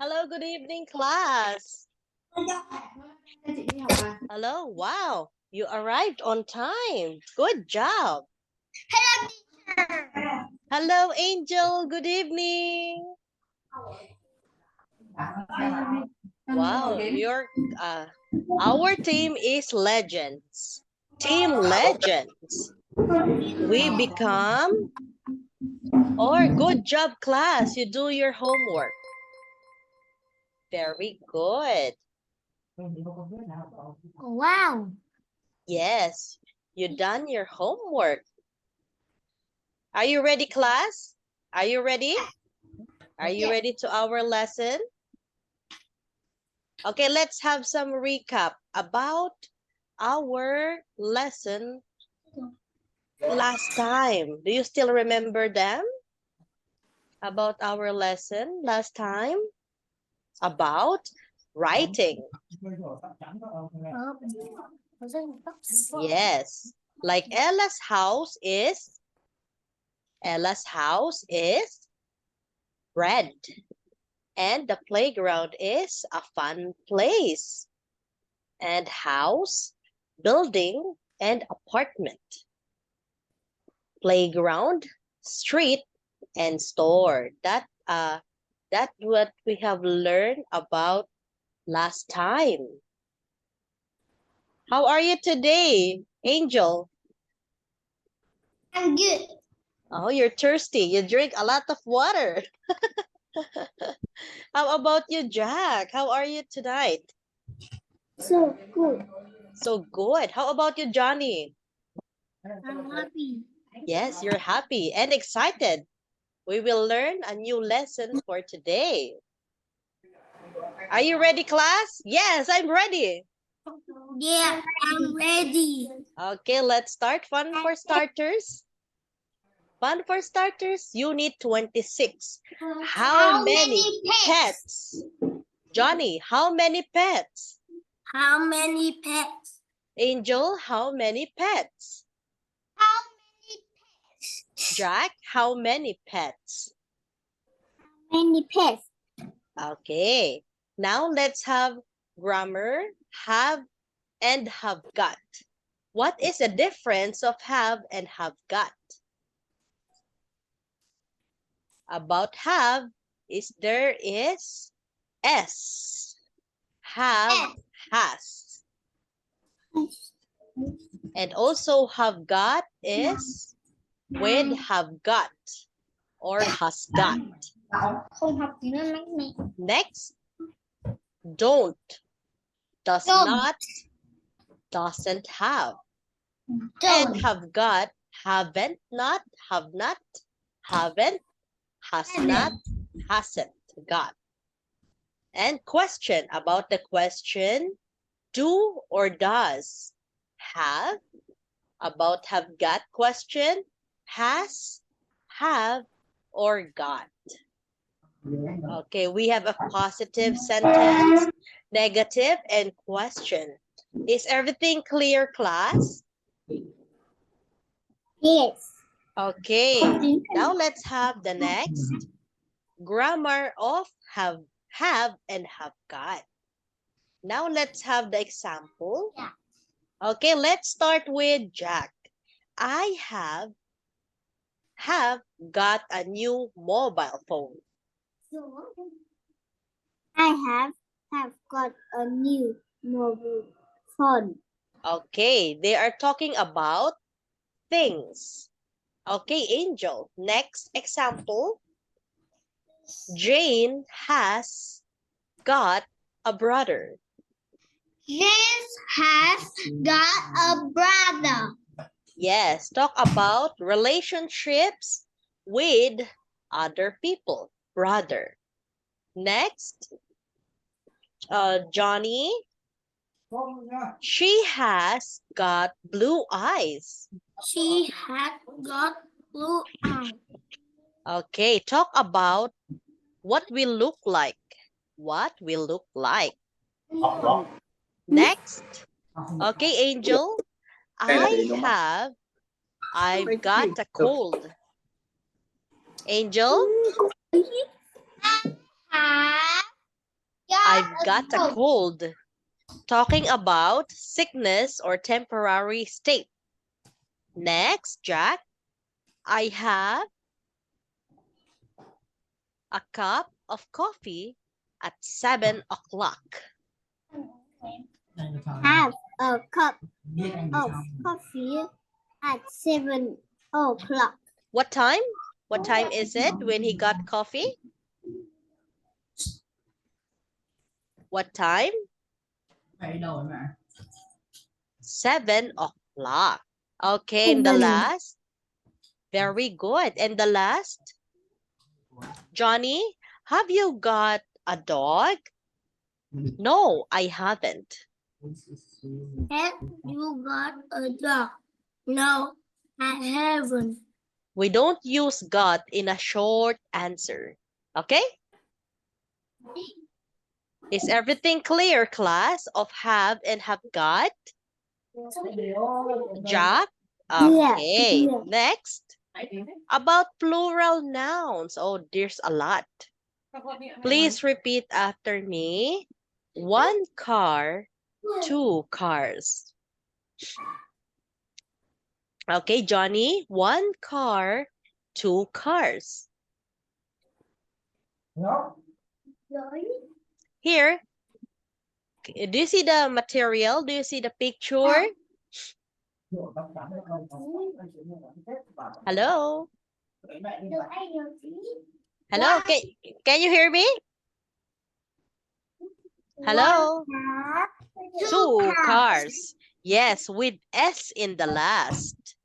Hello, good evening, class. Hello, wow, you arrived on time. Good job. Hello, Angel, good evening. Wow, our team is Legends. Team Legends. We become, or good job, class. You do your homework. Very good. Wow. Yes, you done your homework. Are you ready, class? Are you ready? Are you ready to our lesson? Okay, let's have some recap about our lesson last time. Do you still remember them? About our lesson last time? About writing. Yes. Like Ella's house is red. And the playground is a fun place. And house, building, and apartment. Playground, street, and store. That's what we have learned about last time. How are you today, Angel? I'm good. Oh, you're thirsty. You drink a lot of water. How about you, Jack? How are you tonight? So good. So good. How about you, Johnny? I'm happy. Yes, you're happy and excited. We will learn a new lesson for today. Are you ready, class? Yes, I'm ready. Yeah, I'm ready. Okay, let's start. Fun for starters. Fun for starters, Unit 26. How many pets? Johnny, how many pets? How many pets? Angel, how many pets? How many pets? Jack, how many pets? Many pets. Okay, now let's have grammar, have and have got. What is the difference of have and have got? About have there is S. Have, has. And also have got is with have got or has got. Không học thì nó mắc mẹ. Next, don't, does Don't. not, doesn't have. Don't. And have got, haven't, not, have not, haven't, has not, hasn't got. And question, about the question, do or does have, about have got question, has, have, or got. Okay, we have a positive sentence, negative, and question. Is everything clear, class? Yes. Okay, now let's have the next grammar of have and have got. Now let's have the example. Yeah. Okay, let's start with Jack. I have got a new mobile phone. I have got a new mobile phone. Okay, they are talking about things. Okay, Angel. Next example. Jane has got a brother. James has got a brother. Yes, talk about relationships with other people. Brother. Next, Johnny. She has got blue eyes. She had got blue eyes. Okay, talk about what we look like. What we look like. Next. Okay, Angel. I've got a cold. Angel? Have I've got a cold. Talking about sickness or temporary state. Next, Jack. I have a cup of coffee at 7 o'clock. Have a cup of coffee at 7 o'clock. What time? What time is it when he got coffee? What time? 7 o'clock. Okay, and the 7. last? Very good. And the last? Johnny, have you got a dog? No, I haven't. Have you got a dog? No, I haven't. We don't use got in a short answer. Okay? Is everything clear, class, of have and have got? Jack? Okay. Yeah. Next. About plural nouns. Oh, there's a lot. Please repeat after me. 1 car, 2 cars. Okay, Johnny. 1 car, 2 cars. Here. Do you see the material? Do you see the picture? Hello? Hello? Can you hear me? Hello? 2 cars. Yes, with S in the last.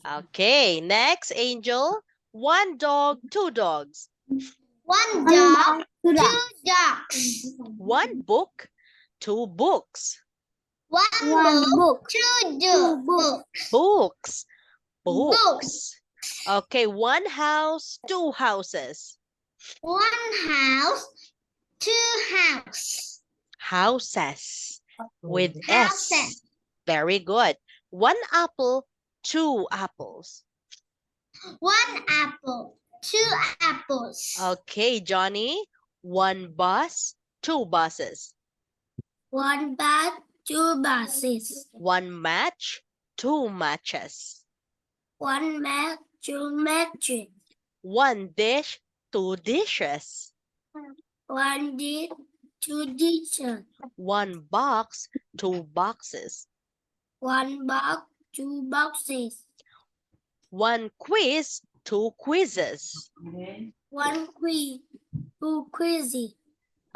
Okay, next, Angel. 1 dog, 2 dogs. 1 dog, 2 dogs. 1 book, 2 books. 1 book, 2 books. Books. Books. Okay, 1 house, 2 houses. 1 house, 2 houses. Houses with Houses. S. Very good. 1 apple, 2 apples. 1 apple, 2 apples. Okay, Johnny. 1 bus, 2 buses. 1 bus, 2 buses. 1 match, 2 matches. 1 mat, 2 matches. 1 dish, 2 dishes. 1 dish, 2 dishes. 1 box, 2 boxes. 1 box, 2 boxes. 1 quiz, 2 quizzes. 1 quiz, 2 quizzes.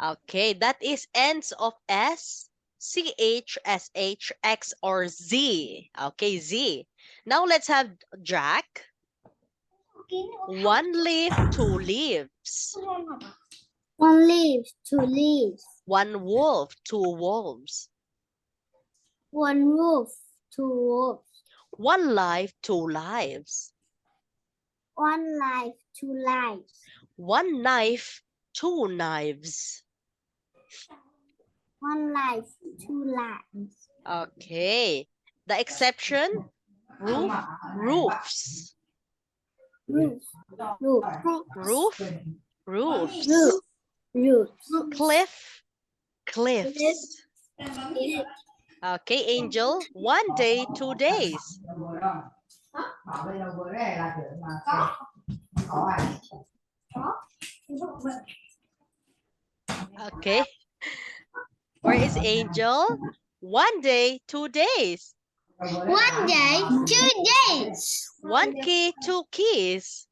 Okay, that is ends of S, CH, SH, X, or Z. Okay, Z. Now let's have Jack. 1 leaf, 2 leaves. 1 leaf, 2 leaves. 1 wolf, 2 wolves. 1 wolf, 2 wolves. 1 life, 2 lives. 1 life, 2 lives. 1 knife, 2 knives. 1 life, 2 lives. Okay. The exception, roof, roofs. Roof, roof, Roof, roofs. roof, roof. Cliff, cliffs. Okay, Angel. 1 day, 2 days. Okay. Where is Angel? 1 day, 2 days. 1 day, 2 days. 1 key, 2 keys.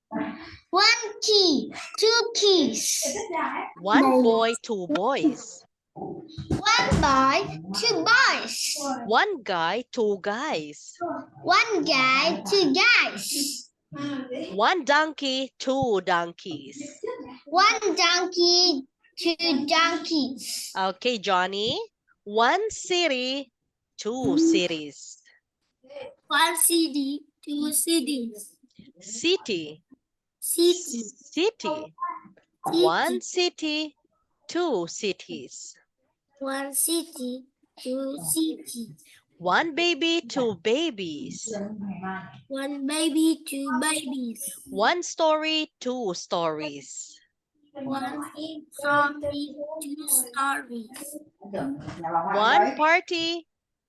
1 key, 2 keys. 1 boy, 2 boys. 1 boy, 2 boys. 1 guy, 2 guys. 1 guy, 2 guys. 1 donkey, 2 donkeys. 1 donkey, 2 donkeys. Okay, Johnny. 1 city, 2 cities. 1 city, 2 cities. City, City, city. 1 city, 2 cities. 1 city, 2 cities. 1 baby, 2 babies. 1 baby, 2 babies. 1 story, 2 stories. One story, two stories. One party,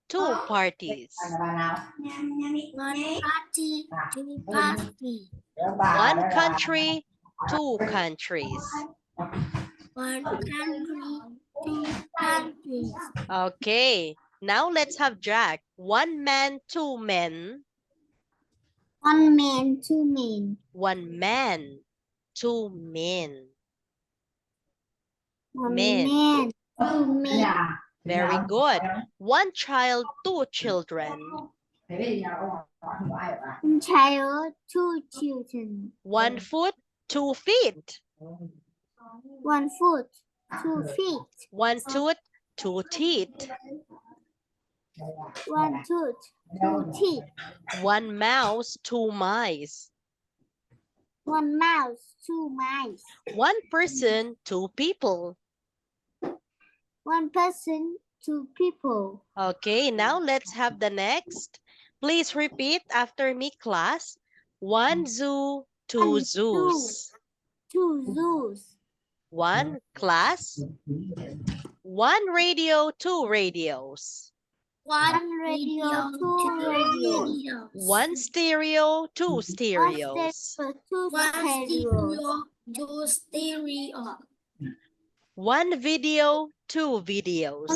two parties. One party, two parties. One country, two countries. One country, two countries. Okay, now let's have Jack. One man, two men. One man, two men. One man, two men. One Men. man, two men. Very good. One child, two children. One child, two children. One foot, 2 feet. One foot, 2 feet. One tooth, 2 teeth. One tooth, 2 teeth. One mouse, 2 mice. One mouse, 2 mice. One person, 2 people. One person, 2 people. Okay, now let's have the next. Please repeat after me, class. One zoo, 2 One zoos. 2 zoos. One class. One radio, 2 radios. One radio, 2 radios. One stereo, 2 stereos. One stereo, 2 stereo. One video, 2 videos.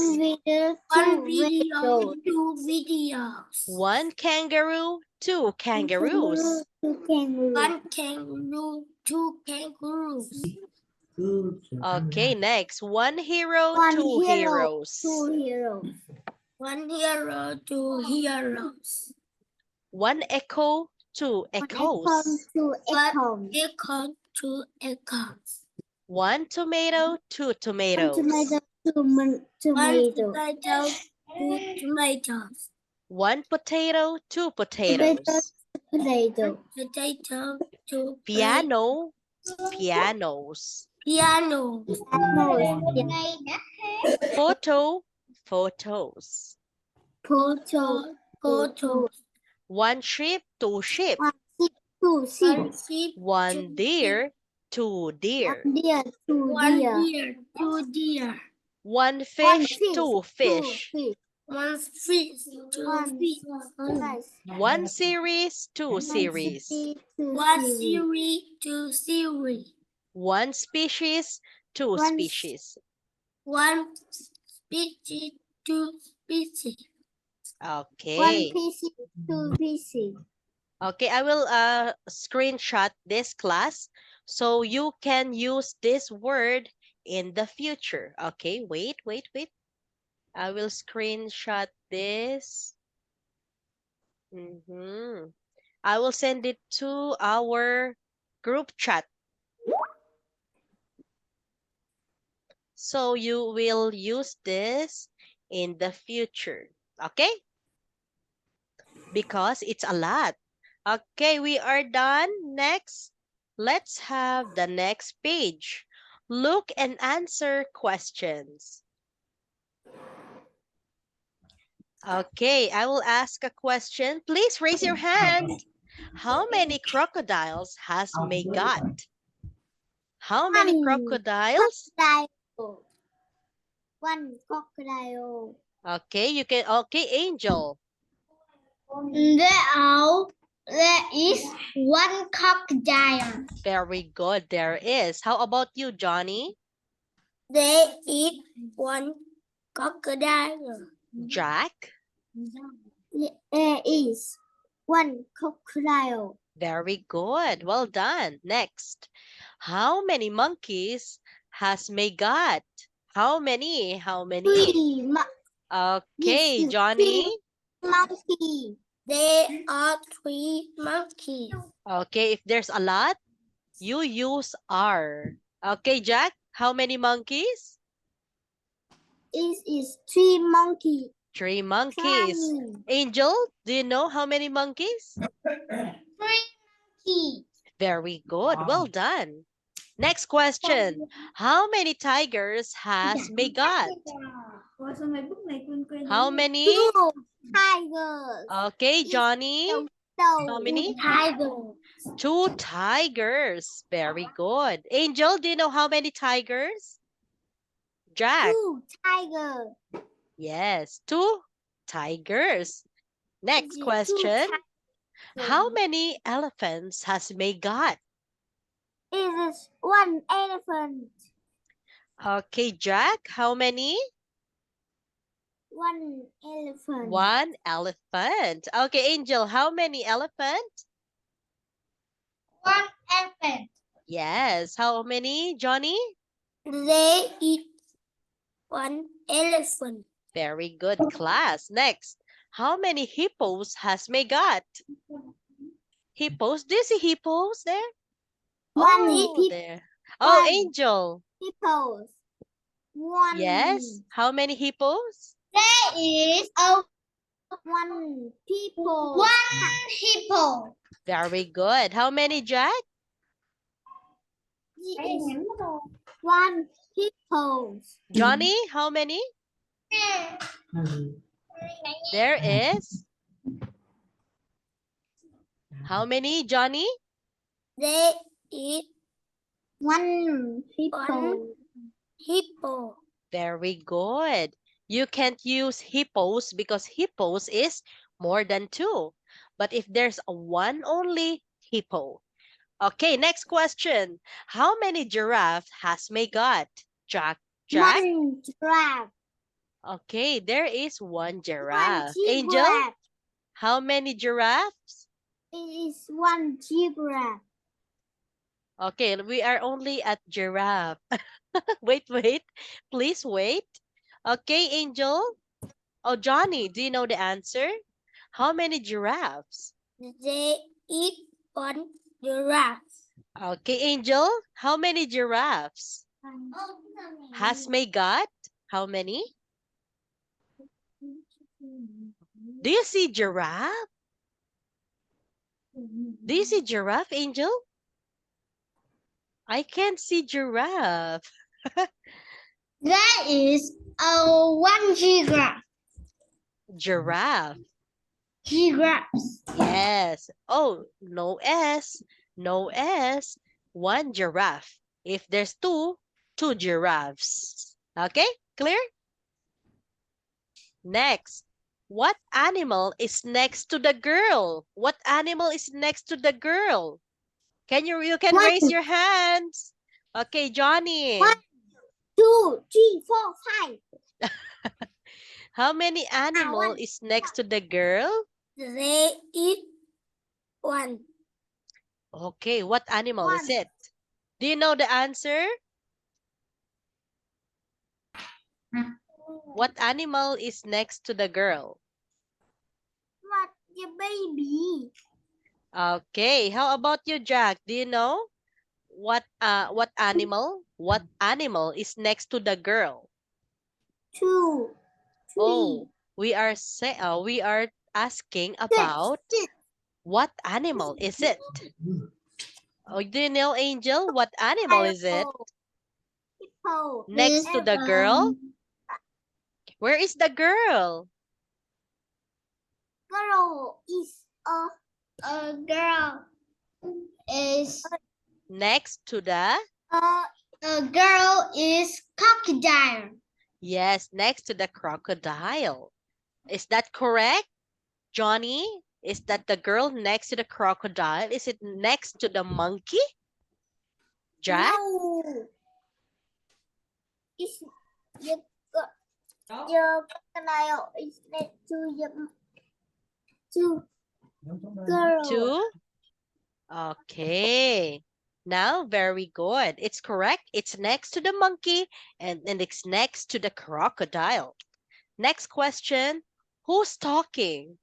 One video, 2 videos. One kangaroo, 2 kangaroos. One kangaroo, 2 kangaroos. Okay, next. One hero, One 2 hero, heroes. 2 heroes. One hero, 2 heroes. One echo, 2 echoes. 2 echoes. Echo, 2 echoes. One tomato, 2 tomatoes. Tomato, 2 tomatoes. One tomato, 2 tomatoes. One potato, 2 potatoes. Potato. Potato, 2 Piano, pianos. piano. Photo, photos. Photo. One sheep, 2 sheep. 2 sheep. One deer, 2 deer. Deer, 2 deer. 2 deer. One fish, 2 fish. One fish, 2 fish. One series, 2 series. One series, 2 series. One species, 2 One species. One species, 2 species. Okay. One species, 2 species. Okay, I will screenshot this class so you can use this word in the future. Okay, wait. I will screenshot this. I will send it to our group chat. So you will use this in the future. Okay? Because it's a lot. Okay, we are done. Next, let's have the next page. Look and answer questions. Okay, I will ask a question. Please raise your hand. How many crocodiles has May got? How many crocodiles? One crocodile. Okay, you can. Okay, Angel. There is one crocodile. Very good. There is. How about you, Johnny? There is one crocodile. Jack? There is one crocodile. Very good. Well done. Next. How many monkeys has May got? How many? 3 Okay, Johnny. monkeys. There are 3 monkeys. Okay, if there's a lot, you use R. Okay, Jack, how many monkeys? It is 3 monkeys. 3 monkeys. Angel, do you know how many monkeys? 3 monkeys. Very good. Well done. Next question. How many tigers has May got? How many? 2 tigers. Okay, Johnny. How many? Tiger. 2 tigers. Very good. Angel, do you know how many tigers? Jack. 2 tiger. Yes, 2 tigers. Next 2 question. tiger. How many elephants has May got? It is 1 elephant. Okay, Jack, how many? 1 elephant. 1 elephant. Okay, Angel, how many elephants? 1 elephant. Yes, how many, Johnny? They eat 1 elephant. Very good, class. Next, how many hippos has May got? Hippos? Do you see hippos there? 1 Oh, there. Oh, One. Angel. hippos. 1. Yes, how many hippos? There is a 1 people. 1 hippo. Very good. How many, Jack? There is 1 hippo. Johnny, how many? There is. How many, Johnny? They eat 1 hippo. Hippo. Very good. You can't use hippos because hippos is more than 2. But if there's a 1 only, hippo. Okay, next question. How many giraffe has May got? Jack? 1 giraffe. Okay, there is 1 1 giraffe. Angel, giraffe. how many giraffes? It is 1 giraffe. Okay, we are only at giraffe. Wait. Please wait. Okay, Angel. Oh, Johnny, do you know the answer? How many giraffes? They eat 1 giraffe. Okay, Angel, how many giraffes? Has May got? How many? Do you see giraffe? Do you see giraffe, Angel? I can't see giraffe. That is a 1 giraffe. Giraffe. Giraffes. Yes. Oh, no S. No S. 1 giraffe. If there's 2, 2 giraffes. Okay, clear? Next. What animal is next to the girl? What animal is next to the girl? You can One. raise your hands. Okay, Johnny. 1, 2, 3, 4, 5. How many animal 1. is next to the girl? They eat 1. Okay, what animal is 1. it? Do you know the answer? What animal is next to the girl? What the baby? Okay, how about you, Jack? Do you know what animal? What animal is next to the girl? 2, 3. Oh, we are asking about what animal is it? Oh, do you know, Angel? What animal is it? Hippo. Next to the girl? Where is the girl? Girl is a girl is Next to the? a girl is crocodile. Yes, next to the crocodile. Is that correct, Johnny? Is that the girl next to the crocodile? Is it next to the monkey? Jack? No. It's the crocodile is next to girl. 2? Okay. Now, very good. It's correct. It's next to the monkey and it's next to the crocodile. Next question. Who's talking?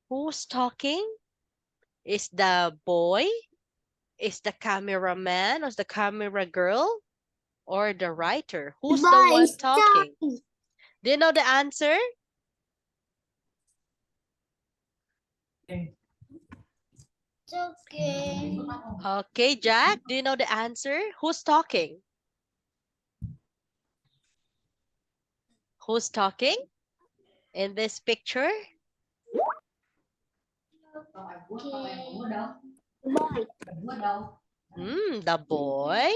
Who's talking? Is the boy? Is the cameraman? Or the camera girl? Or the writer? Who's the one talking? Do you know the answer? Okay. Okay, Jack, do you know the answer? Who's talking? Who's talking in this picture? Boy. The boy.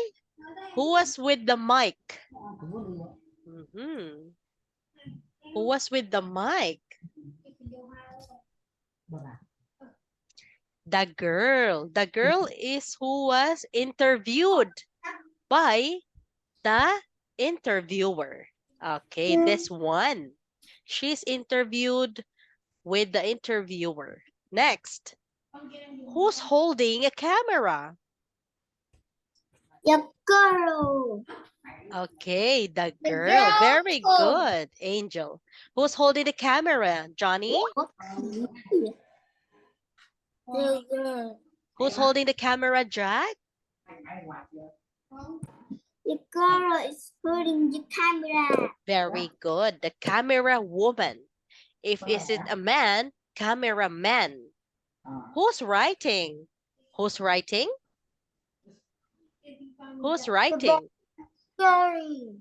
Who was with the mic? Mhm. Who was with the mic? The girl. The girl is who was interviewed by the interviewer. Okay, this one. She's interviewed with the interviewer. Next. Who's holding a camera? The girl. Okay, the girl. girl. Very good, Angel. Who's holding the camera? Johnny? The girl. Who's holding the camera, Jack? The girl is holding the camera. Very good. The camera woman. If is it a man, cameraman. Who's writing? Who's writing? Who's writing? Sorry.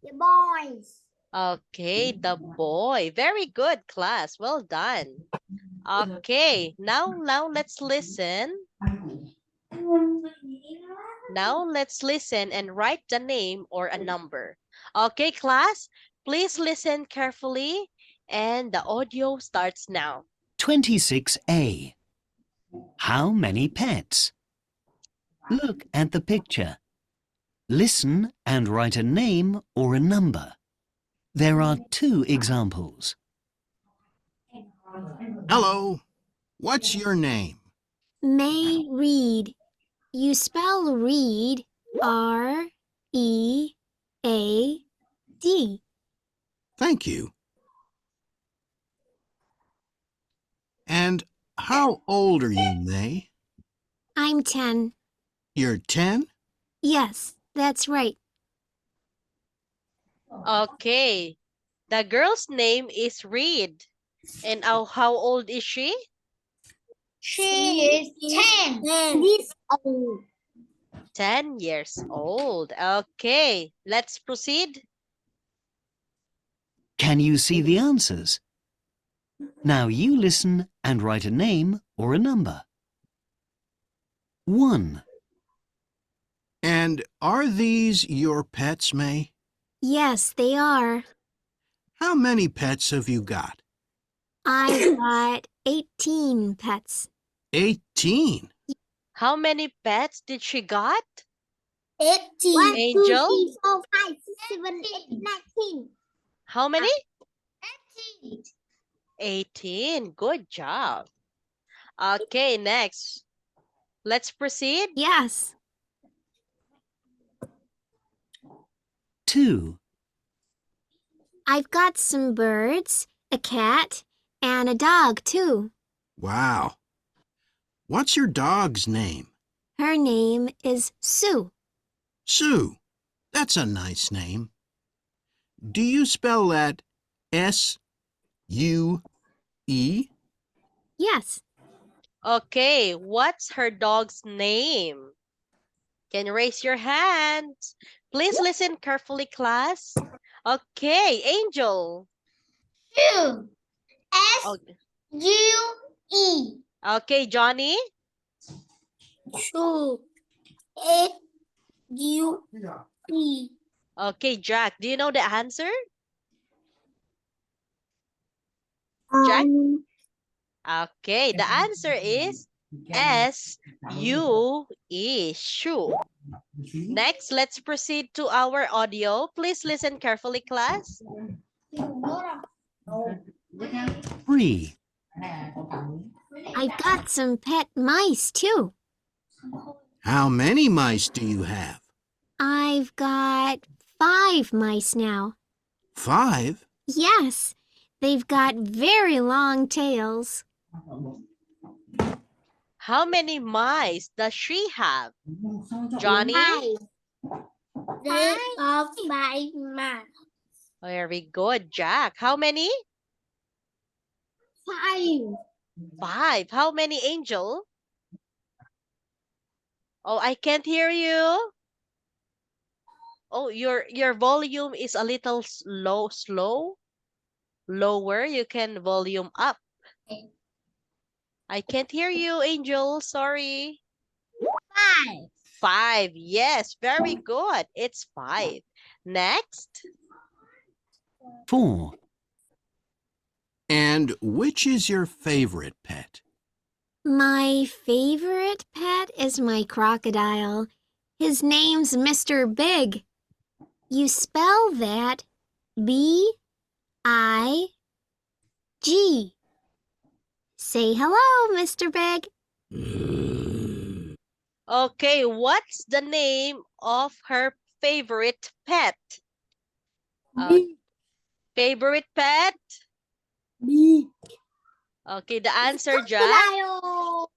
The boys. Okay, the boy. Very good, class. Well done. Okay, now let's listen. Now let's listen and write the name or a number. Okay, class, please listen carefully and the audio starts now. 26A. How many pets? Look at the picture. Listen and write a name or a number. There are 2 examples. Hello. What's your name? May Reed. You spell read R-E-A-D. Thank you. And how old are you, May? I'm 10. You're 10? Yes, that's right. Okay, the girl's name is Reed. And how old is she? She is 10. This old. 10 years old. Okay, let's proceed. Can you see the answers? Now you listen and write a name or a number. 1, And are these your pets, May? Yes, they are. How many pets have you got? I've got 18 pets. 18. How many pets did she got? 18. Angel? 2, 3, 4, 5, 6, 7, 8, 19. How many? 18. 18. Good job. Okay, next. Let's proceed. Yes. 2, I've got some birds, a cat, and a dog, too. Wow. What's your dog's name? Her name is Sue. Sue. That's a nice name. Do you spell that S-U-E? Yes. Okay, what's her dog's name? Can you raise your hand? Please listen carefully, class. Okay, Angel. Sue. Okay, S-U-E. okay, Johnny. Sue. S-U-E. Okay, Jack, do you know the answer? Jack? Okay, the answer is S-U-E, shoe. Next, let's proceed to our audio. Please listen carefully, class. 3, I've got some pet mice, too. How many mice do you have? I've got 5 mice now. 5? Yes, they've got very long tails. How many mice does she have? Johnny? They are 5 mice. Very good, Jack. How many? 5. 5. How many, Angel? Oh, I can't hear you. Oh, your volume is a little slow. Lower. You can volume up. I can't hear you, Angel. Sorry. 5. 5. Yes, very good. It's 5. Next. 4. And which is your favorite pet? My favorite pet is my crocodile. His name's Mr. Big. You spell that B-I-G. Say hello, Mr. Big. Okay, what's the name of her favorite pet? Favorite pet? B. Okay, the answer, Jack. Crocodile.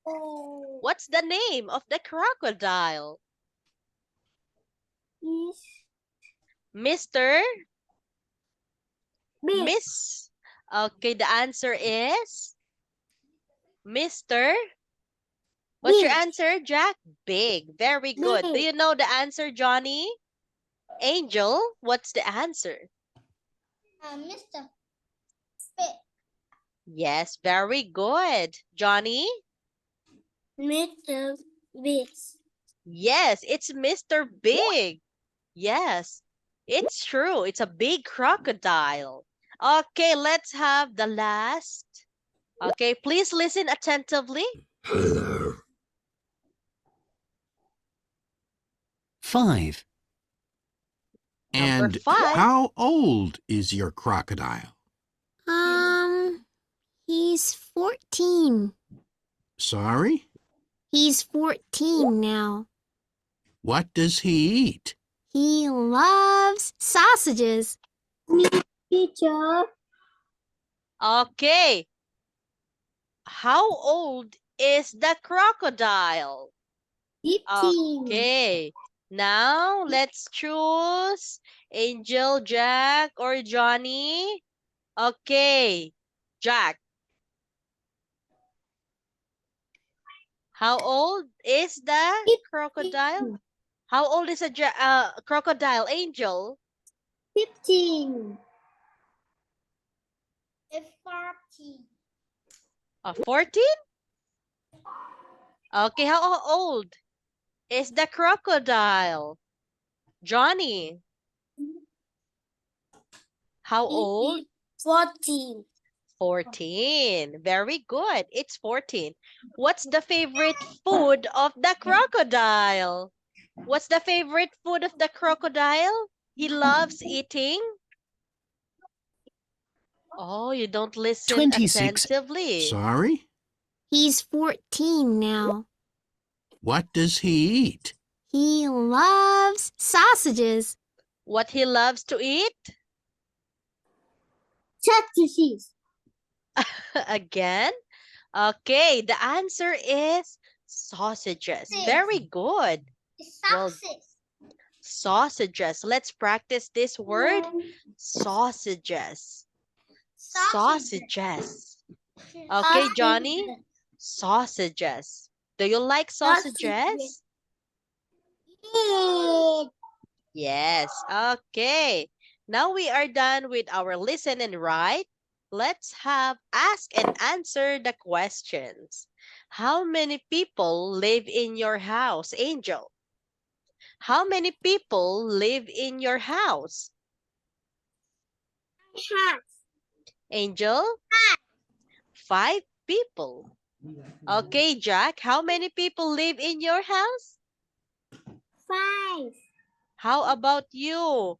What's the name of the crocodile? Mr. Big. Miss. Okay, the answer is Mr. What's your Big. answer, Jack? Big. Very good. Do Big. you know the answer, Johnny? Angel, what's the answer? Mr. Big. Yes, very good. Johnny? Mr. Big. Yes, it's Mr. Big. Yes, it's true. It's a big crocodile. Okay, let's have the last. Okay, please listen attentively. 5. Number And 5. how old is your crocodile? He's 14. Sorry? He's 14 now. What does he eat? He loves sausages. Teacher. Okay. How old is the crocodile? 15. Okay. Now, let's choose Angel, Jack, or Johnny. Okay. Jack. How old is the crocodile? How old is a crocodile, Angel? 15. 14. 14? Okay, how old is the crocodile? Johnny. How old? 14. 14. Very good. It's 14. What's the favorite food of the crocodile? What's the favorite food of the crocodile? He loves eating. Oh, you don't listen 26. attentively. Sorry? He's 14 now. What does he eat? He loves sausages. What he loves to eat? Sausages. Again? Okay, the answer is sausages. Very good. Well, sausages. Let's practice this word. Sausages. Sausages. Okay, Johnny? Sausages. Do you like sausages? Yes. Okay. Now we are done with our listen and write. Let's have ask and answer the questions. How many people live in your house, Angel? How many people live in your house? Angel? 5 people. Okay, Jack, how many people live in your house? 5. How about you?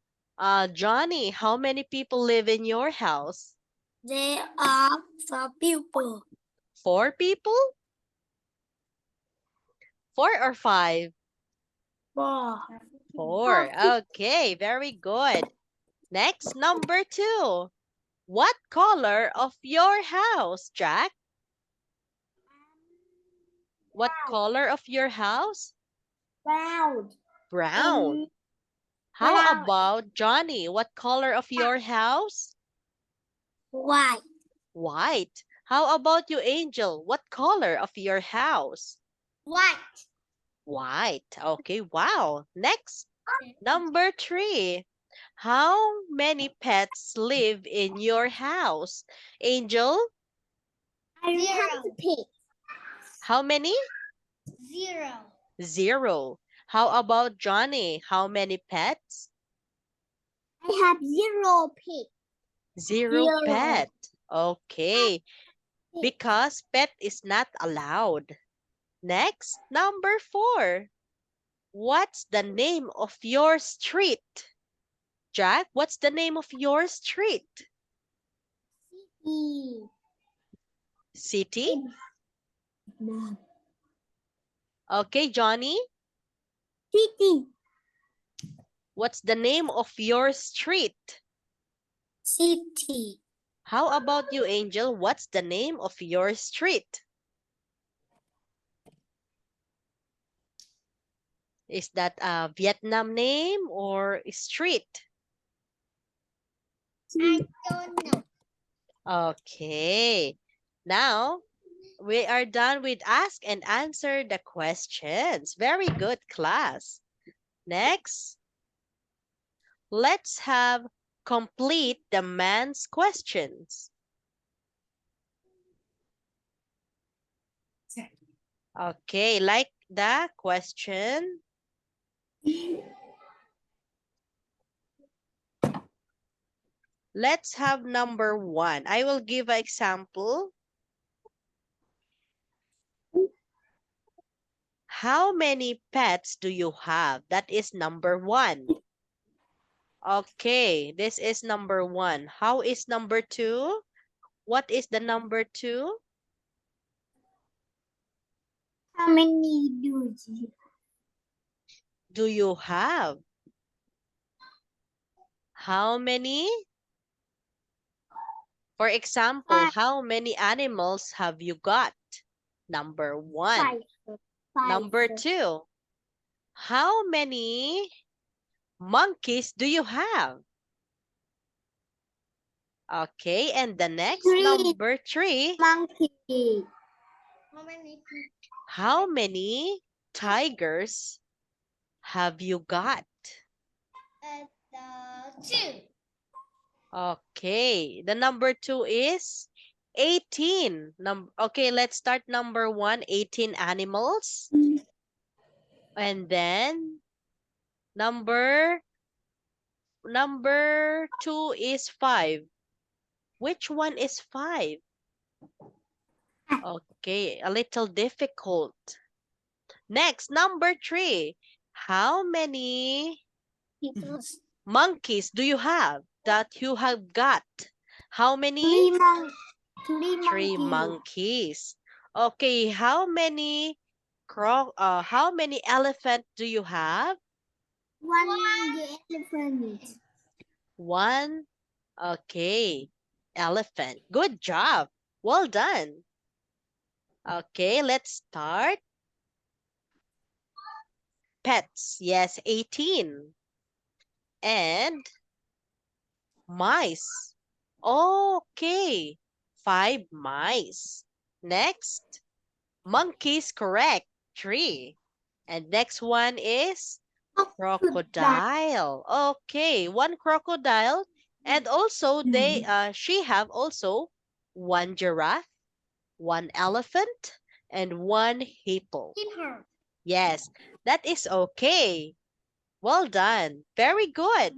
Johnny, how many people live in your house? There are 4 people. 4 people? 4 or 5? 4. 4. Okay, very good. Next, number 2. What color of your house, Jack? What color of your house? Brown. Brown. How brown. about Johnny? What color of your house? White. White. How about you, Angel? What color of your house? White. White. Okay, wow. Next, number 3. How many pets live in your house? Angel? I have a pig. How many? 0. 0. How about Johnny? How many pets? I have 0 pig. 0 Zero. pet. Okay. Pig. Because pet is not allowed. Next, number 4. What's the name of your street? Jack, what's the name of your street? E. City? Okay, Johnny, City. what's the name of your street? City. How about you, Angel? What's the name of your street? Is that a Vietnam name or street? I don't know. Okay. Now, we are done with ask and answer the questions. Very good, class. Next, let's have complete the man's questions. Okay, like the question. Let's have number 1. I will give an example. How many pets do you have? That is number 1. Okay, this is number 1. How is number 2? What is the number 2? How many Do you have? How many? For example, Five. how many animals have you got? Number 1. 5. Number 2. How many monkeys do you have? Okay, and the next, 3. number 3. Monkey. How many? How many tigers have you got? 2. Okay, the number 2 is 18. Okay, let's start number 1, 18 animals. And then number 2 is 5. Which one is 5? Okay, a little difficult. Next, number 3. How many monkeys do you have that you have got? How many? 3 monkeys. Okay, how many elephant do you have? 1 elephant. 1. Okay, elephant. Good job. Well done. Okay, let's start. Pets. Yes, 18. And mice. Okay, 5 mice. Next, monkeys, correct. 3. And next one is crocodile. Okay, 1 crocodile. And also she have also 1 giraffe, 1 elephant, and 1 hippo. Yes, that is okay. Well done. Very good.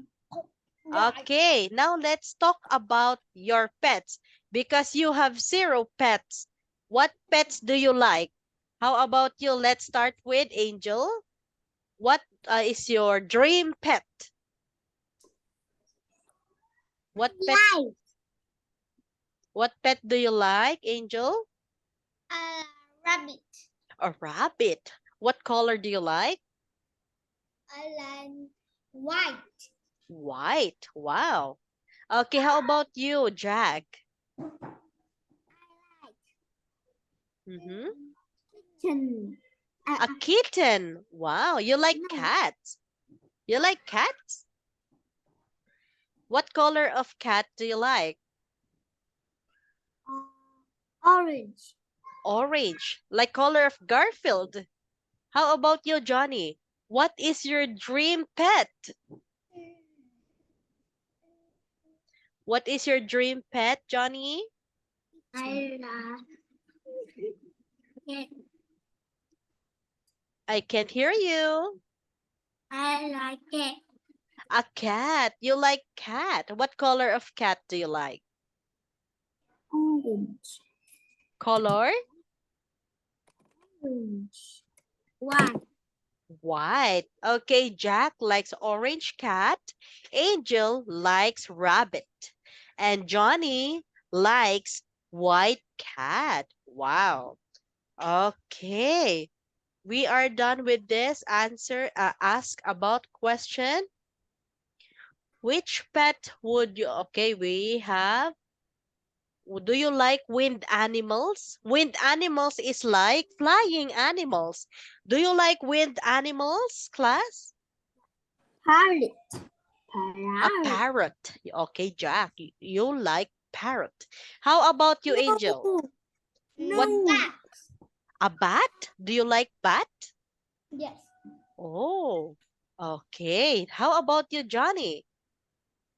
Okay, now let's talk about your pets. Because you have 0 pets. What pets do you like? How about you? Let's start with Angel. What is your dream pet? What pet do you like, Angel? Rabbit. A rabbit. What color do you like? I like white. White. Wow. Okay, how about you, Jack? Kitten. A kitten. Wow, you like cats. You like cats? What color of cat do you like? Orange. Orange, like color of Garfield. How about you, Johnny? What is your dream pet? What is your dream pet, Johnny? I love I can't hear you. I like it. A cat. You like cat. What color of cat do you like? Orange. Color? Orange. White. White. Okay, Jack likes orange cat. Angel likes rabbit. And Johnny likes white cat. Wow. Okay. We are done with this ask about question. Which pet would you, okay, we have, do you like wind animals? Wind animals is like flying animals. Do you like wind animals, class? Parrot. A Parrot. parrot. Okay, Jack, you like parrot. How about you, Angel? What? Bat. A bat? Do you like bat? Yes. Oh, okay. How about you, Johnny?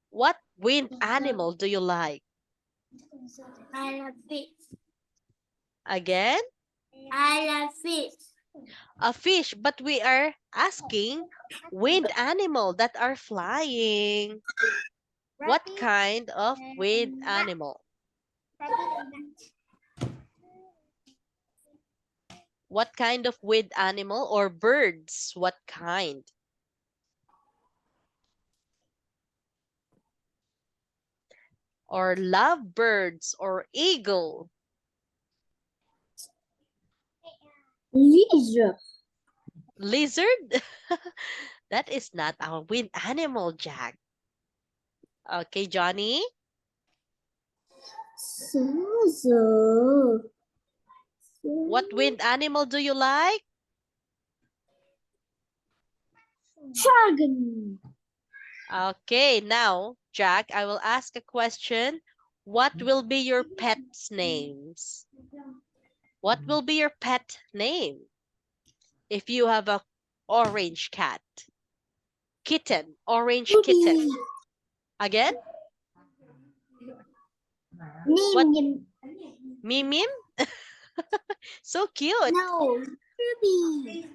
What wind animal do you like? I love fish. Again? I love fish. A fish, but we are asking wind animal that are flying. What Rabbit kind of and wind duck. animal? Rabbit and duck. What kind of wind animal or birds? What kind? Or lovebirds or eagle? Lizard. Lizard? That is not our wind animal, Jack. Okay, Johnny? Scissor. What wind animal do you like? Dragon. Okay, now, Jack, I will ask a question. What will be your pet's names? What will be your pet name? If you have a orange cat. Kitten, orange kitten. Again? What? Name. Mim Mim? So cute. No. Ruby.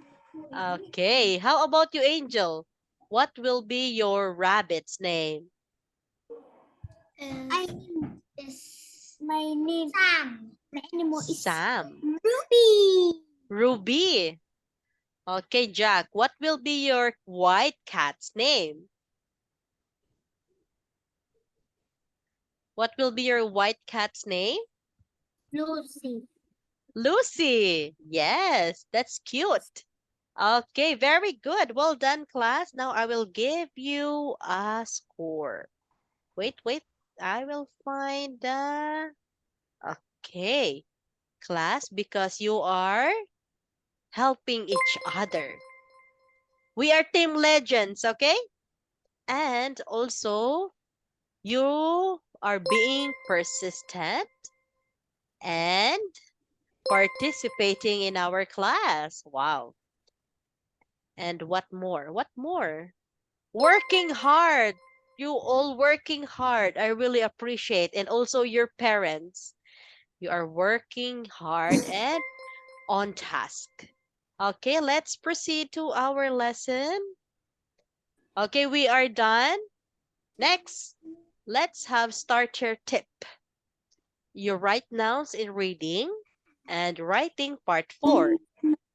Okay, how about you, Angel? What will be your rabbit's name? My name Sam. My animal is Sam. Ruby. Ruby. Okay, Jack, what will be your white cat's name? What will be your white cat's name? Lucy. Lucy. Yes, that's cute. Okay, very good. Well done, class. Now I will give you a score. Wait. I will find the... Okay, class, because you are helping each other. We are team legends, okay? And also, you are being persistent and participating in our class. Wow. And what more? What more? Working hard. You all working hard. I really appreciate. And also your parents. You are working hard and on task. Okay, let's proceed to our lesson. Okay, we are done. Next, let's have starter tip. You write nouns in reading and writing part 4.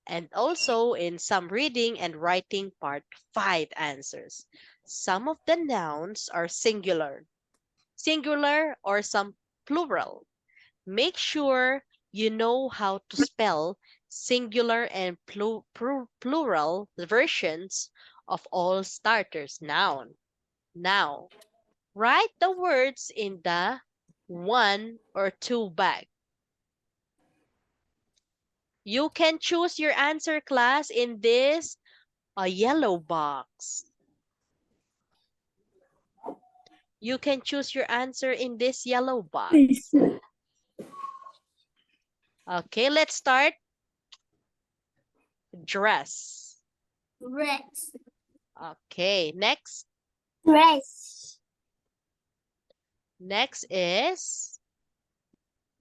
And also in some reading and writing part 5 answers. Some of the nouns are singular or some plural. Make sure you know how to spell singular and plural versions of all starters noun. Now, write the words in the 1 or 2 bag. You can choose your answer, class, in this yellow box. You can choose your answer in this yellow box. Okay, let's start. Dress. Dress. Okay, next. Dress. Next is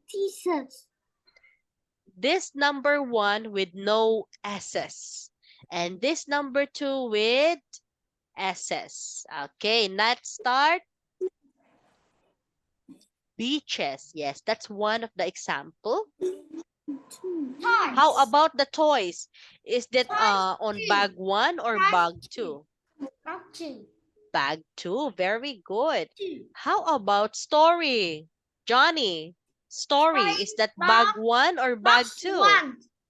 T-shirt. this number 1 with no S's. And this number 2 with SS. Okay, let's start. Beaches. Yes, that's one of the example. How about the toys? Is that on bag 1 or bag 2? Bag 2. Very good. How about story? Johnny, story. Is that bag 1 or bag 2?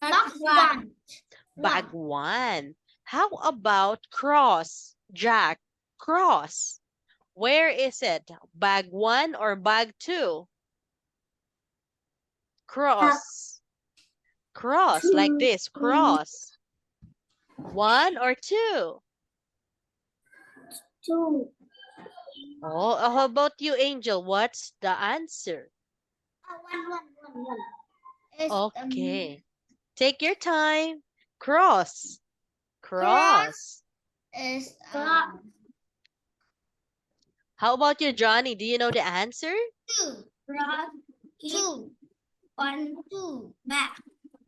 Box one. Bag 1. How about cross? Jack, cross. Where is it? Bag 1 or bag 2? Cross. Cross, like this, cross. 1 or 2? Two. Oh, how about you, Angel? What's the answer? One. Is, Okay. Take your time. Cross. Cross. Cross. Is How about you, Johnny? Do you know the answer? two. Two. Two. Back.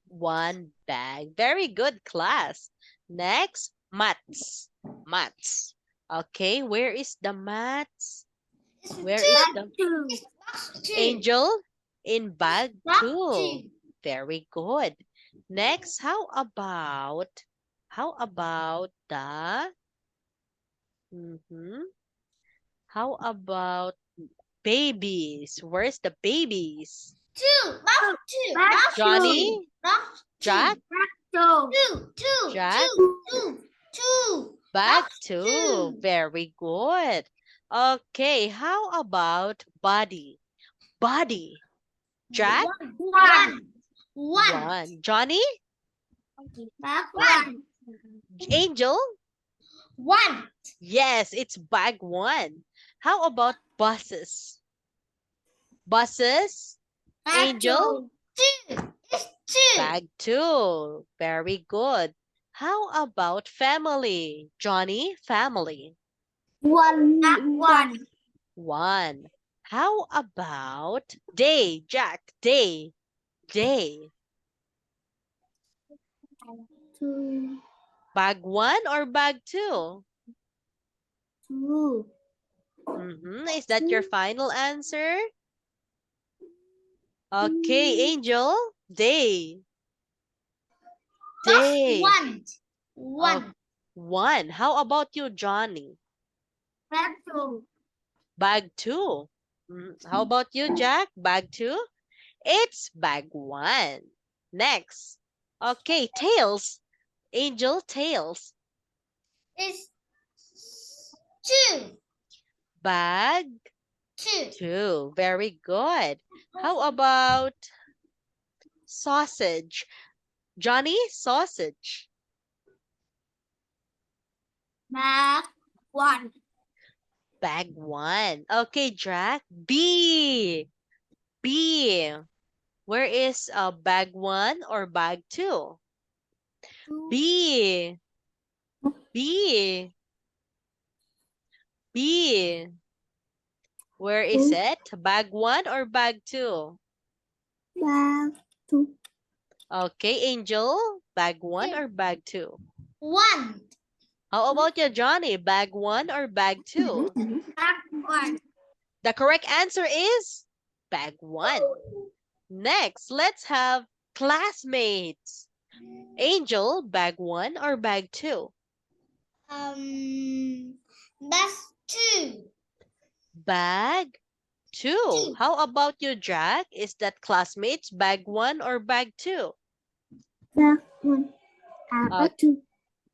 1 bag. Very good, class. Next, mats. Mats. Okay, where is the mats? Where is the Two. Angel? In bag Box 2. two. Very good. Next, how about the how about babies? Where's the babies? Two. Box two. Box Johnny? Box Jack? Two. Jack? Two. Bag Box 2. two. Very good. Okay, how about body? Body. Jack? One. 1. Johnny? Back one. Angel? One. Yes, it's bag 1. How about buses? Buses? Angel? Two. It's two. Bag 2. Very good. How about family? Johnny, family. One. One. 1. How about day? Jack, day. Day. Two. Bag 1 or bag 2? Two. Is that your final answer? Okay, Angel. Day. Day. One. Oh, 1. How about you, Johnny? Back two. Bag 2. How about you, Jack? Bag 2? It's bag 1. Next. Okay, tails. Angel, tails. It's two. Bag Two. 2. Very good. How about sausage? Johnny, sausage. Back one. Bag 1. Okay, Jack. B. B. Where is bag 1 or bag 2? B. B. B. Where is it? Bag 1 or bag 2? Back two. Okay, Angel. Bag 1 or bag 2? One. How about you, Johnny? Bag 1 or bag 2? Back one. The correct answer is bag 1. Next, let's have classmates. Angel, bag 1 or bag 2? That's two. Bag 2. How about you, Jack? Is that classmates bag 1 or bag 2? Back one. Back two.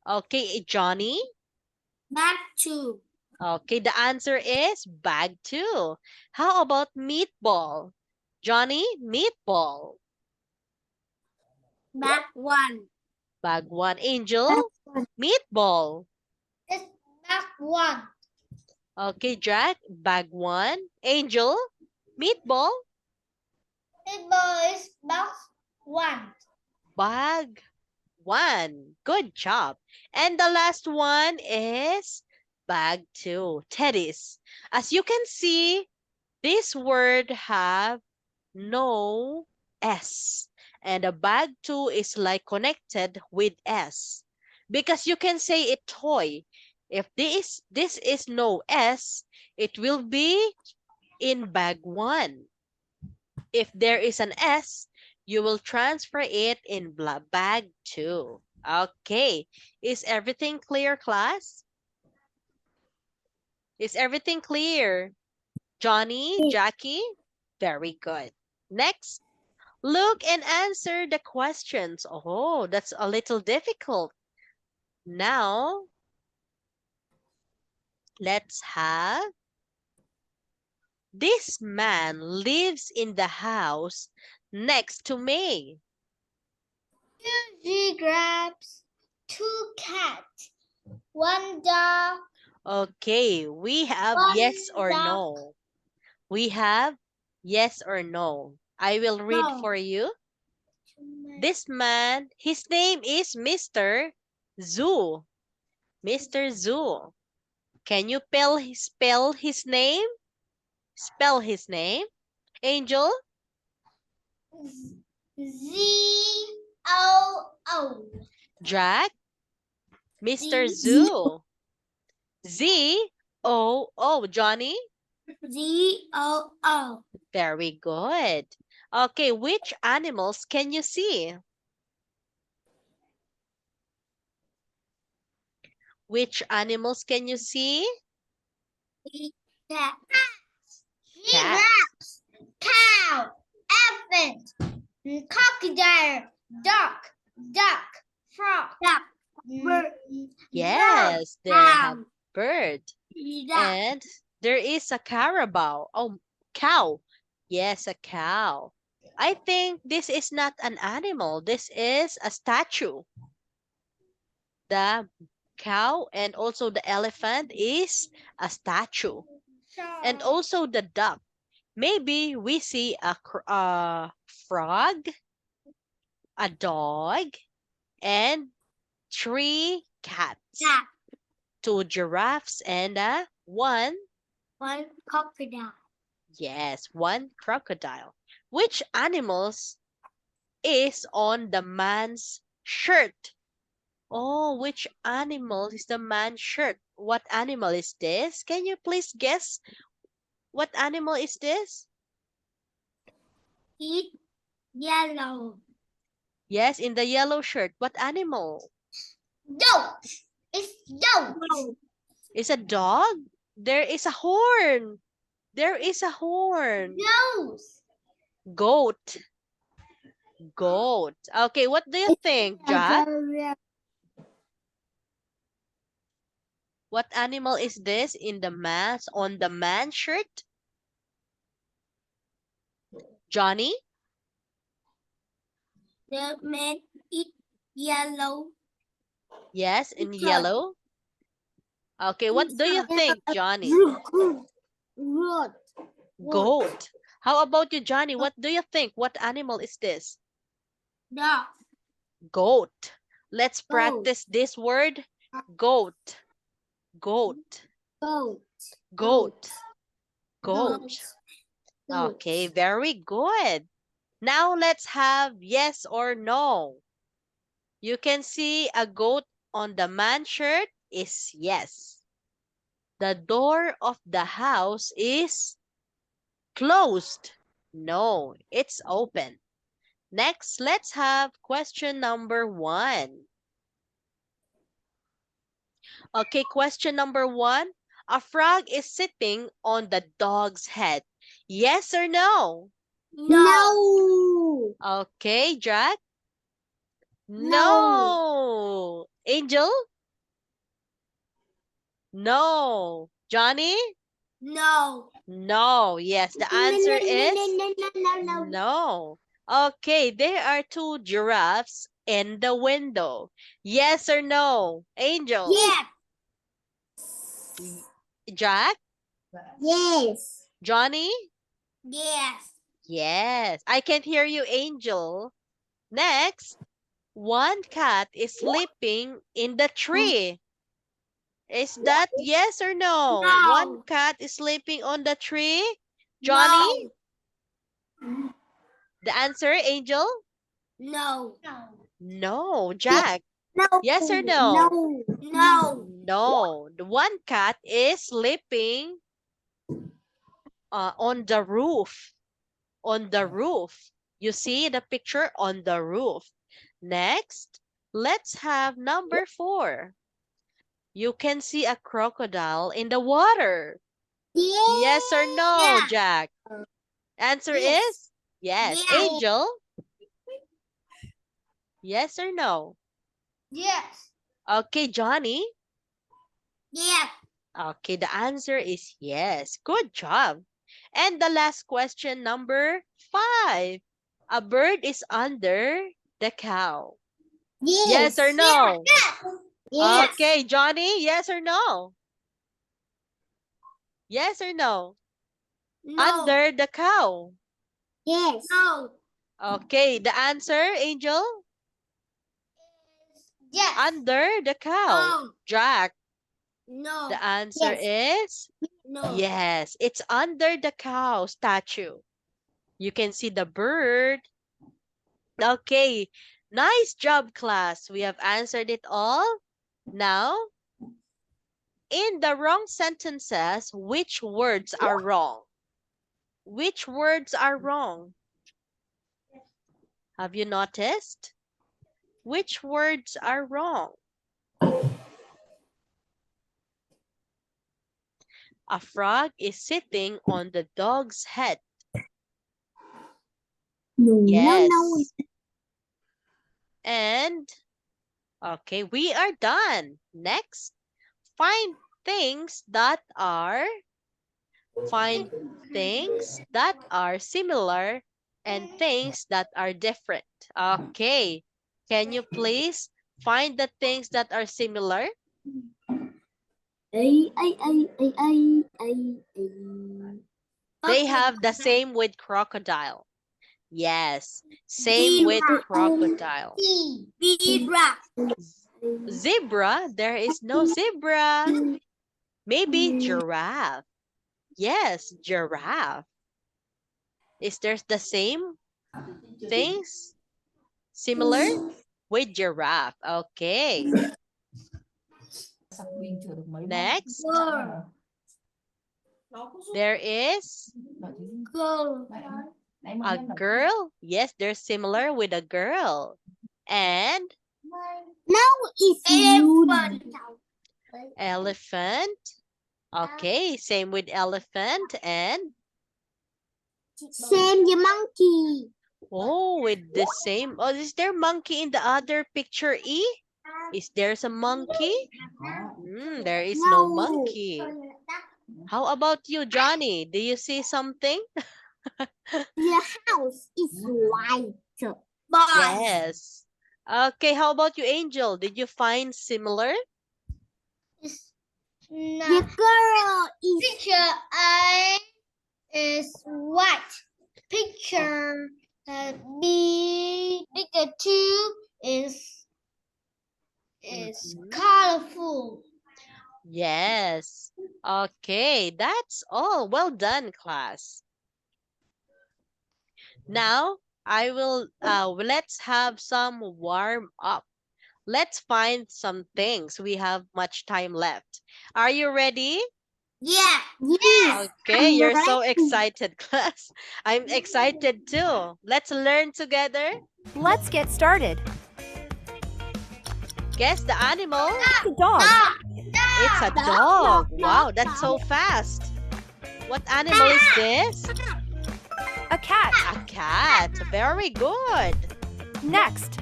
Okay, Johnny? Back two. Okay, the answer is bag 2. How about meatball? Johnny, meatball. Back one. Bag 1. Angel, meatball. It's back one. Okay, Jack, bag 1. Angel, meatball. It is box one. Bag 1. Good job. And the last one is bag 2. Teddies. As you can see, this word have no S. And a bag 2 is like connected with S. because you can say it toy. If this is no S, it will be in bag 1. If there is an S, you will transfer it in bag 2. Okay. Is everything clear, class? Is everything clear? Johnny, Jackie? Very good. Next, look and answer the questions. Oh, that's a little difficult. Now, let's have, this man lives in the house next to me. 2 giraffes, 2 cats, 1 dog, Okay, we have One yes or duck. no. We have yes or no. I will read No. for you. This man, his name is Mr. Zoo. Mr. Zoo. Can you spell his name? Spell his name. Angel? Z-O-O. Jack? Mr. Z- Zoo. Z-O-O. Johnny? Z-O-O. Very good. Okay, which animals can you see? Which animals can you see? Cat. Cat. Giraffes, cow, elephant, crocodile, duck, frog, bird, Yes, they have bird. And there is a carabao. Oh, cow. Yes, a cow. I think this is not an animal. This is a statue. The cow and also the elephant is a statue. And also the duck. Maybe we see a frog, a dog, and 3 cats. cat, 2 giraffes and one, 1 crocodile. yes, 1 crocodile. Which animals is on the man's shirt? Oh, which animal is the man's shirt? What animal is this? Can you please guess? What animal is this? It's yellow. Yes, in the yellow shirt. What animal? Goat. It's goat. Is a dog? There is a horn. There is a horn. Nose. Goat. Goat. Okay, what do you think, Jack? What animal is this on the man's shirt? Johnny? The man is yellow. Yes, in It's a- yellow. Okay, what do you think, Johnny? Goat. Goat. How about you, Johnny? What do you think? What animal is this? Dog. Goat. Let's practice this word. Goat. Goat. Goat. Goat. Goat. Okay, very good. Now let's have yes or no. You can see a goat on the man's shirt is yes. The door of the house is closed. No, it's open. Next, let's have question number 1. Okay, question number 1. A frog is sitting on the dog's head. Yes or no? No. Okay, Jack? No. Angel? No. Johnny? No. No. Yes, the answer is No. no. Okay, there are 2 giraffes in the window. Yes or no? Angel? Yes. Jack? Yes. Johnny? Yes. Yes. I can hear you, Angel. Next, 1 cat is sleeping in the tree. Is that yes or no? No. 1 cat is sleeping on the tree. Johnny? The answer, Angel? No. No. Jack? No. Yes or no? No. No. The one cat is sleeping on the roof. On the roof. You see the picture on the roof. Next, let's have number 4. You can see a crocodile in the water. Yeah. Yes or no, Jack? Answer Yes. is yes. Yeah. Angel? Yes or no? Yes. Okay, Johnny? Yes. Okay, the answer is yes. Good job. And the last question, number 5. A bird is under the cow. Yes or no? Yes. Okay, Johnny, yes or no? Yes or no? No. Under the cow. Yes. No. Okay, the answer, Angel? Yes. Under the cow. No. Jack, No. the answer is No. yes. It's under the cow statue. You can see the bird. Okay, nice job, class. We have answered it all. Now, in the wrong sentences, which words are wrong? Which words are wrong? Have you noticed? Which words are wrong? A frog is sitting on the dog's head. No. Yes. No. And, okay, we are done. Next, find things that are similar and things that are different. Okay, can you please find the things that are similar? They have the same with crocodile. Yes, same with crocodile. Zebra. Zebra, there is no zebra. Maybe giraffe. Yes, giraffe. Is there the same things similar with giraffe? Okay. Next, there is Girl. a girl. Yes, they're similar with a girl. And Now is elephant. elephant. Okay, same with elephant and Same the monkey. oh, with the same. Oh, is there monkey in the other picture, E? Is there some monkey? There is no monkey. How about you, Johnny? Do you see something? The house is white. Yes. Okay, how about you, Angel? Did you find similar? The girl is picture A is white. Picture B, picture 2 is colorful. Yes. Okay, that's all. Well done, class. Now, let's have some warm up. Let's find some things. We have much time left. Are you ready? Yeah. Yes. Okay, you're so excited, class. I'm excited too. Let's learn together. Let's get started. Guess the animal. The dog. It's a dog. Wow, that's so fast. What animal is this? A cat. A cat. Very good. Next.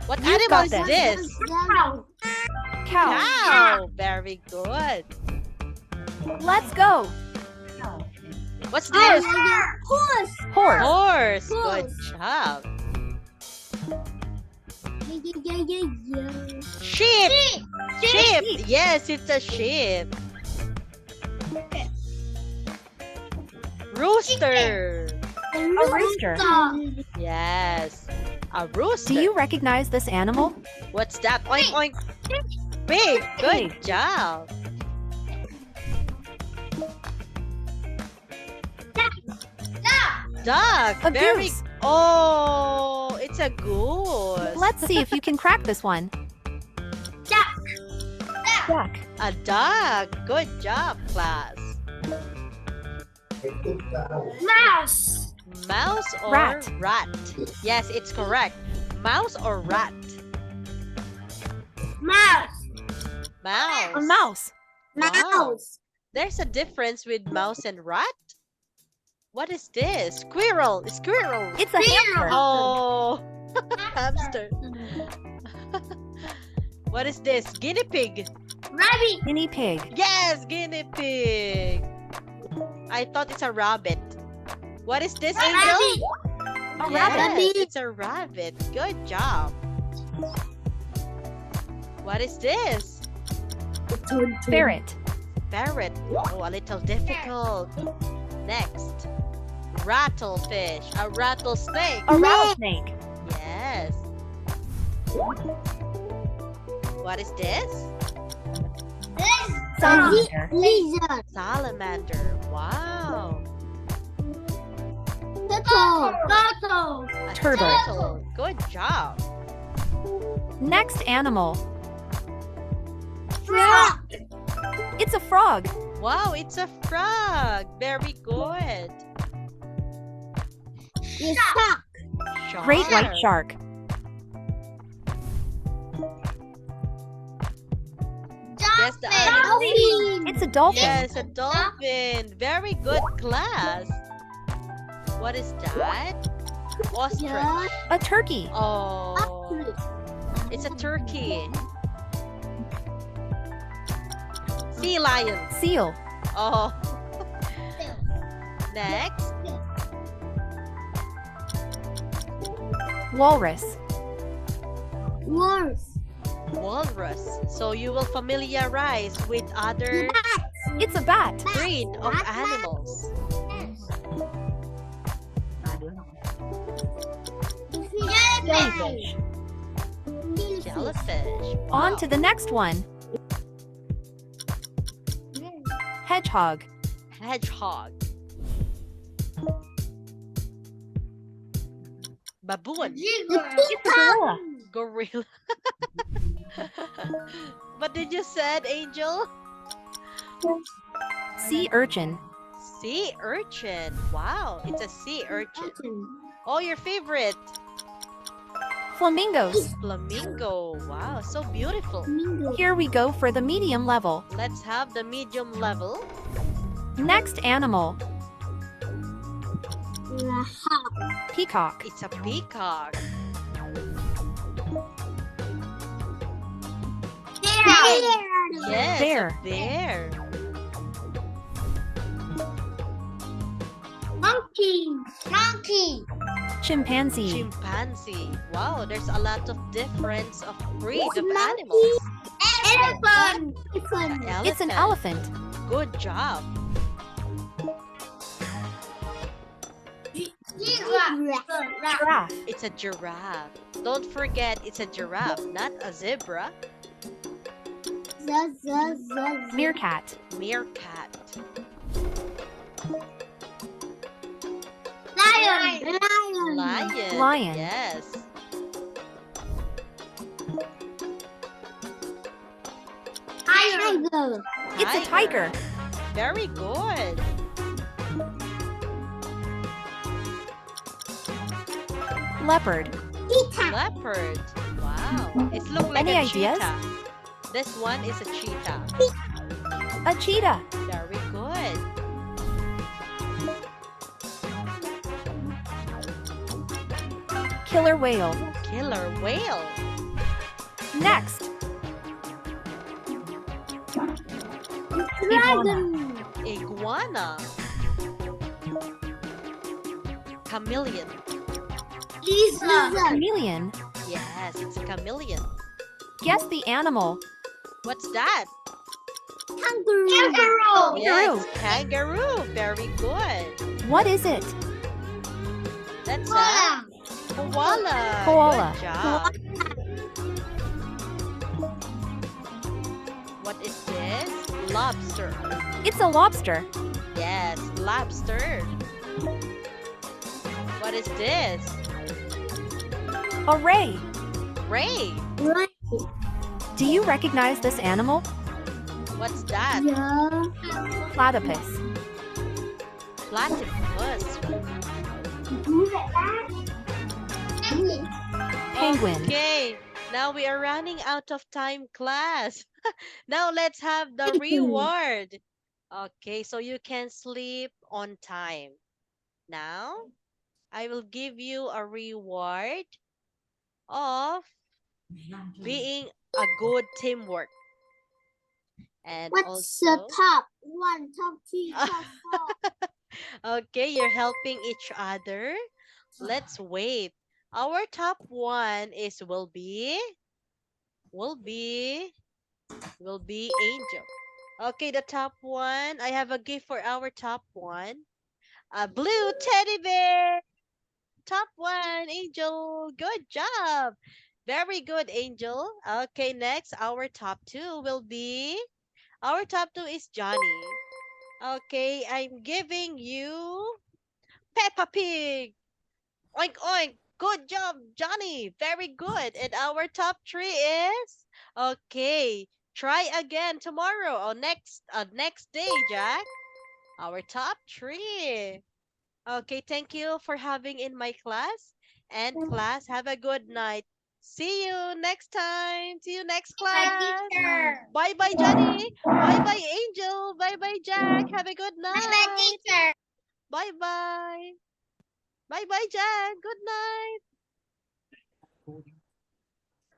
What You've animal got is this. this? Cow. Cow. Very good. Let's go. What's this? Horse. Horse. Horse. Good job. Sheep. Sheep. Yes, it's a sheep. Rooster. A rooster. Yes. A rooster. Do you recognize this animal? What's that? Oink, oink. Pig. Good job. Duck. A Very. goose. Oh, it's a goose. Let's see if you can crack this one. duck. A duck. Good job, class. Mouse. Mouse or Rat. rat? Yes, it's correct. Mouse or rat? Mouse. Mouse. A mouse. Wow. Mouse. There's a difference with mouse and rat. What is this? Squirrel. Squirrel. It's a hamster. Oh, hamster. What is this? Guinea pig. Rabbit. Guinea pig. Yes, guinea pig. I thought it's a rabbit. What is this, Angel? Rabbit. A Yes, rabbit. it's a rabbit. Good job. What is this? Ferret. Ferret. Oh, a little difficult. Next. Rattlefish. A rattlesnake. A rattlesnake. Yes. What is this? Salamander. Lizard. Salamander. Wow. Turtle. Turtle. A Turtle. turtle. Good job. Next animal. Frog. It's a frog. Wow, it's a frog. Very good. Shark. Shark. Great white shark. Yes, the animal. Dolphin. It's a dolphin. Yes, a dolphin. Very good, class. What is that? Ostrich. A turkey. Oh, it's a turkey. Sea lion. Seal. Oh. Next. Walrus. Wolf. Walrus. So you will familiarize with other It's a bat. breed of animals. Jellyfish. Jellyfish. On Wow. to the next one. Hedgehog. Hedgehog. Baboon. It's a gorilla. Gorilla. What did you said, Angel? Sea urchin. Sea urchin. Wow, it's a sea urchin. Oh, your favorite. Flamingos. Flamingo. Wow, so beautiful. Here we go for the medium level. Let's have the medium level. Next animal. Peacock. It's a peacock. Yes, Bear. a bear. Monkey. Monkey. Chimpanzee. Chimpanzee. Wow, there's a lot of difference of breed of animals. Elephant. It's an elephant. Good job. Giraffe. It's a giraffe. Don't forget, it's a giraffe, not a zebra. Meerkat. Meerkat. Lion. Lion. Lion. Yes. Tiger. It's a tiger. Very good. Leopard. Leopard. Wow. It looks like Any a ideas? cheetah. This one is a cheetah. A cheetah. Very good. Killer whale. Killer whale. Next. Iguana. Iguana. Chameleon. Chameleon. Yes, it's a chameleon. Guess the animal. What's that? Kangaroo. Yes, kangaroo. Very good. What is it? That's a koala. Koala. Good job. What is this? Lobster. It's a lobster. Yes, lobster. What is this? A ray. Ray. Do you recognize this animal? What's that? Yeah. Platypus. Platypus. Penguin. Okay, now we are running out of time, class. Now let's have the reward. Okay, so you can sleep on time. Now, I will give you a reward of being a good teamwork. And What's the also, top 1, top 3, top 4? okay, you're helping each other. Let's wait. Our top one is will be Angel. Okay, the top one. I have a gift for our top one. A blue teddy bear. Top one, Angel. Good job. Very good, Angel. Okay, next, our top two will be. Our top two is Johnny. Okay, I'm giving you Peppa Pig. Oink, oink. Good job, Johnny. Very good. And our top three is. Okay, try again tomorrow or next day, Jack. Our top three. Okay, thank you for having in my class. And class, have a good night. See you next time. See you next My class. teacher. Bye-bye, Johnny. Bye-bye, Angel. Bye-bye, Jack. Have a good My night. teacher. Bye-bye. Bye-bye, Jack. Good night.